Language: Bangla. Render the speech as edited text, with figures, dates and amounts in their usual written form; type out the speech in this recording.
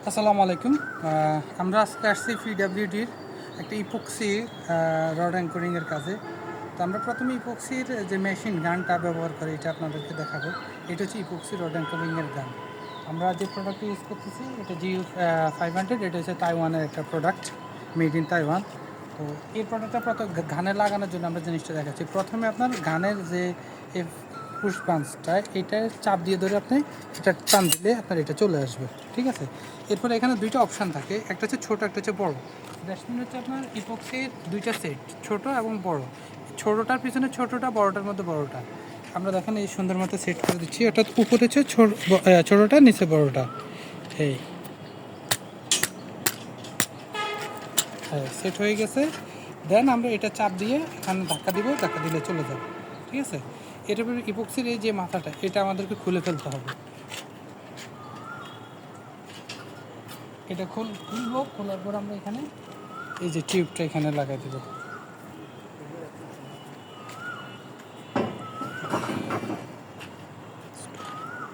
আসসালামু আলাইকুম। আমরা আজকে আসছি পিডাব্লিউডির একটা ইপক্সি রড অ্যাঙ্করিংয়ের কাজে। তো আমরা প্রথমে ইপক্সির যে মেশিন গানটা ব্যবহার করি এটা আপনাদেরকে দেখাবো। এটা হচ্ছে ইপক্সি রড অ্যাঙ্করিংয়ের গান। আমরা যে প্রোডাক্টটা ইউজ করতেছি এটা GU500, এটা হচ্ছে তাইওয়ানের একটা প্রোডাক্ট, মেড ইন তাইওয়ান। তো এই প্রোডাক্টটা ঘানে লাগানোর জন্য আমরা জিনিসটা দেখাচ্ছি। প্রথমে আপনার গানের যে পুশ পাঞ্চটা এটা চাপ দিয়ে ধরে আপনি এটা টান দিলে আপনার এটা চলে আসবে, ঠিক আছে। এরপরে এখানে দুইটা অপশান থাকে, একটা হচ্ছে ছোটো, একটা হচ্ছে বড়ো। ড্যাশবিন হচ্ছে আপনার ইপক্সির দুইটা সেট, ছোটো এবং বড়। ছোটোটার পিছনে ছোটোটা, বড়োটার মধ্যে বড়োটা। আমরা দেখেন এই সুন্দর মতো সেট করে দিচ্ছি। অর্থাৎ উপরে হচ্ছে ছোটোটা, নিচে বড়োটা। এই হ্যাঁ, সেট হয়ে গেছে। দেন আমরা এটা চাপ দিয়ে এখানে ধাক্কা দিব, ধাক্কা দিলে চলে যাবে, ঠিক আছে। এটার পরে ইপক্সির এই যে মাথাটা এটা আমাদেরকে খুলে ফেলতে হবে। এটা খুলবো, খোলার পর আমরা এখানে এই যে টিউবটা এখানে লাগাই দেবো।